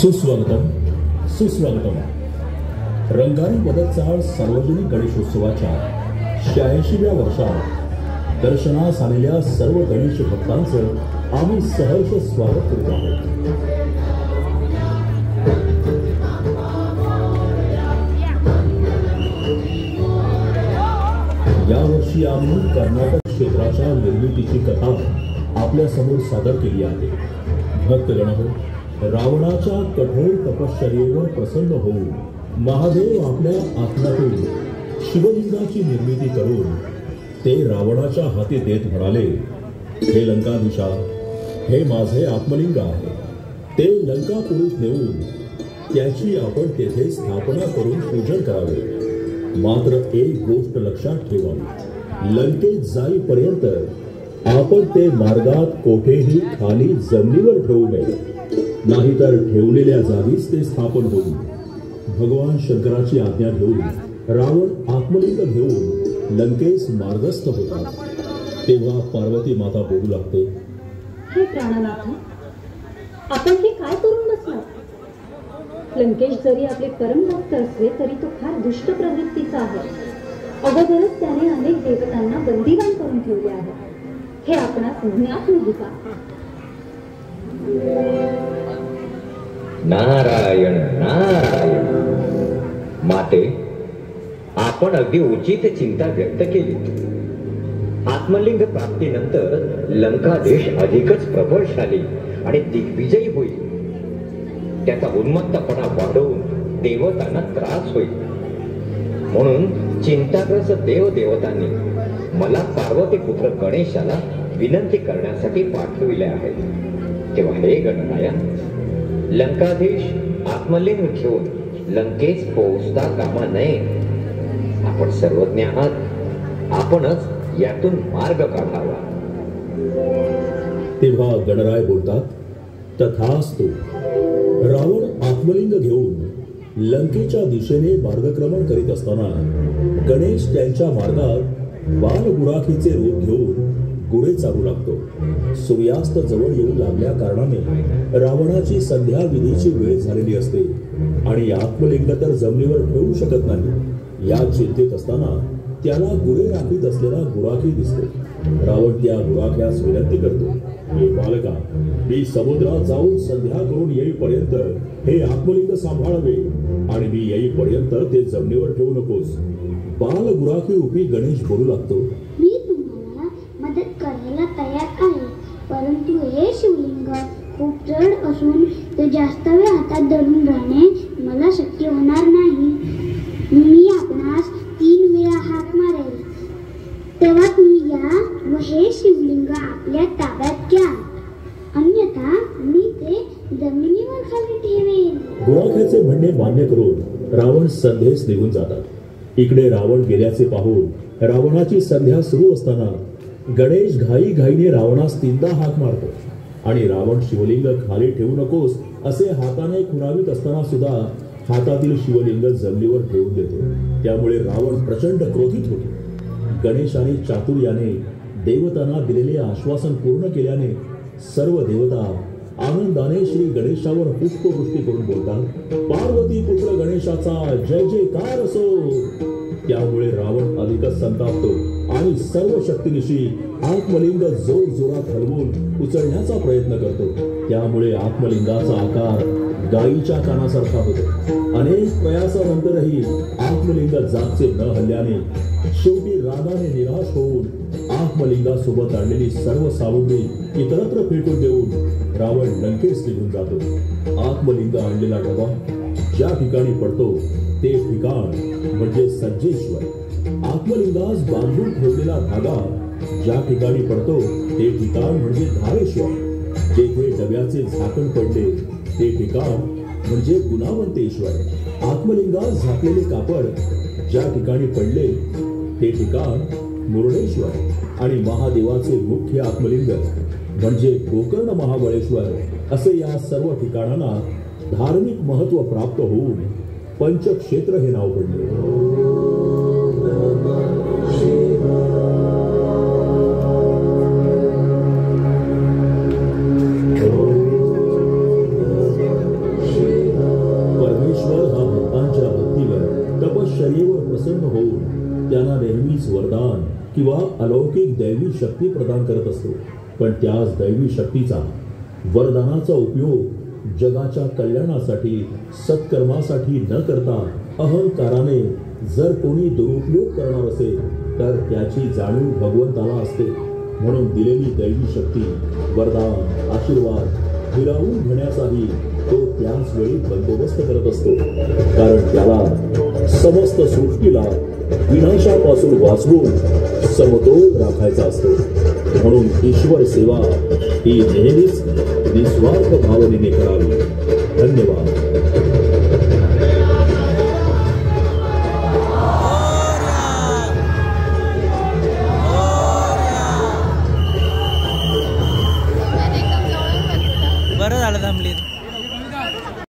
सुस्वागतम सुस्वागतम. रंगारी पदचाळ सार्वजनिक गणेशोत्सवाच्या 86व्या वर्षात दर्शनास आलेल्या सर्व गणेश भक्तांचं आम्ही सहर्ष स्वागत करतो आहोत. यावर्षी आम्ही कर्नाटक क्षेत्राच्या निर्मितीची कथा आपल्या समोर सादर केली आहे. भक्तगण, रावणाच्या कठोर तपश्चर्येवर प्रसन्न होऊन महादेव आपल्या आत्म्यातून शिवलिंगाची निर्मिती करून ते रावणाच्या हाती देत म्हणाले, हे लंकाधीशा, हे माझे आत्मलिंग आहे. ते लंकापुरीत नेऊन त्याची आपण तेथे स्थापना करून पूजन करावे. मात्र एक गोष्ट लक्षात ठेवावी, लंकेत जाईपर्यंत आपण ते मार्गात कोठेही खाली जमिनीवर ठेवू नये, नाहीतर ठेवलेल्या जागीच ते स्थापन होईल. भगवान शंकराची आज्ञा घेऊन रावण आत्मलिंग घेऊन लंकेस मार्गस्थ होतात. तेव्हा पार्वती माता बोलू लागते, हे प्राणनाथ, आपण हे काय करून बसला? लंकेश जरी आपले परमभक्त असले तरी तो फार दुष्ट प्रवृत्तीचा आहे. अगोदरच त्याने अनेक देवतांना बंदीवान करून ठेवले आहे. हे आपणास ज्ञात नाही का? नारायण नारायण. माते, आपण अगदी उचित चिंता व्यक्त केली. आत्मलिंग प्राप्तीनंतर लंकादेश अधिकच प्रबळशाली आणि दिग्विजयी होईल. त्याचा उन्मत्तपणा वाढवून देवतांना त्रास होईल. म्हणून चिंताग्रस्त देवदेवतांनी मला पार्वती पुत्र गणेशाला विनंती करण्यासाठी पाठविले आहे. तेव्हा हे गणराया, लंकाधीश आत्मलिंग घेऊन लंकेस पोहोचता कामा नये. आपण सर्वज्ञ आहात, आपणच यातून मार्ग काढावा. तेव्हा गणराय बोलतात, तथास्तु. रावण आत्मलिंग घेऊन लंकेच्या दिशेने मार्गक्रमण करीत असताना गणेश त्यांच्या मार्गात बालगुराखीचे रूप घेऊन गुरे चालू लागतो. सूर्यास्त जवळ येऊ लागल्या कारणाने रावणाची संध्या विधीची वेळ झालेली असते आणि आत्मलिंग तर जमिनीवर ठेवू शकत नाही. या चिंतेत असताना त्याला गुरे राखीत असलेला गुराखी दिसतो. रावण त्या गुराख्यास विनंती करतो, हे बालका, मी समुद्रात जाऊन संध्या करून येईपर्यंत हे आत्मलिंग सांभाळावे आणि मी येईपर्यंत ते जमिनीवर ठेवू नकोस. बाल गुराखी उपी गणेश बोलू लागतो, मी तुम्हाला मदत करायला तयार आहे, परंतु हे शिवलिंग खूप जड असून ते जास्त वेळ हातात धरून राहणे मला शक्य होणार नाही. मी आपणास 3 वेळा हाक मारेल, तेव्हा तुम्ही या व हे शिवलिंग आपल्या ताब्यात घ्या, अन्यथा मी ते जमिनीवर खाली ठेवेन. गुराख्याचे म्हणणे मान्य करून रावण संध्येस निघून जातात. इकडे रावण गेल्याचे पाहून रावणाची संध्या सुरू असताना गणेश घाईघाईने रावणास 3दा हाक मारतो आणि रावण शिवलिंग खाली ठेवू नकोस असे हाताने खुणावीत असताना सुद्धा हातातील शिवलिंग जमिनीवर ठेवून देतो. त्यामुळे रावण प्रचंड क्रोधित होतो. गणेशाने चातुर्याने देवतांना दिलेले आश्वासन पूर्ण केल्याने सर्व देवता आनंदाने श्री गणेशावर पुष्पवृष्टी करून बोलतात, पार्वती पुत्र गणेशाचा जय जयकार असो. त्यामुळे रावण अधिकच संतापतो आणि सर्व शक्तीनिशी आत्मलिंग जोर जोरात हलवून उचलण्याचा प्रयत्न करतो. त्यामुळे आत्मलिंगाचा आकार गायीच्या कानासारखा होतो. अनेक प्रयासानंतरही आत्मलिंग जागचे न हल्ल्याने शेवटी रागाने निराश होऊन आत्मलिंगासोबत आणलेली सर्व सामुग्री इतरत्र फेकून देऊन रावण लंकेस निघून जातो. आत्मलिंग आणलेला डबा ज्या ठिकाणी पडतो ते ठिकाण म्हणजे सज्जेश्वर. आत्मलिंगास बांधून ठेवलेला धागा ज्या ठिकाणी पडतो ते ठिकाण म्हणजे धारेश्वर. जेथे डब्याचे झाकण पडले ते ठिकाण म्हणजे गुणावंतेश्वर. आत्मलिंगास झाकलेले कापड ज्या ठिकाणी पडले ते ठिकाण मुर्डेश्वर आणि महादेवाचे मुख्य आत्मलिंग म्हणजे गोकर्ण महाबळेश्वर असे या सर्व ठिकाणांना धार्मिक महत्व प्राप्त होऊन पंचक्षेत्र हे नाव पडले. किंवा अलौकिक दैवी शक्ती प्रदान करत असतो, पण त्याच दैवी शक्तीचा, वरदानाचा उपयोग जगाच्या कल्याणासाठी, सत्कर्मासाठी न करता अहंकाराने जर कोणी दुरुपयोग करणार असेल तर त्याची जाणीव भगवंताला असते. म्हणून दिलेली दैवी शक्ती, वरदान, आशीर्वाद हिरावून घेण्याचाही तो त्याच वेळी बंदोबस्त करत असतो, कारण त्याला समस्त सृष्टीला विनाशापासून वाचवून समतोल राखायचा असतो. म्हणून ईश्वर सेवा ही नेहमीच निस्वार्थ भावनेने करावी. धन्यवाद.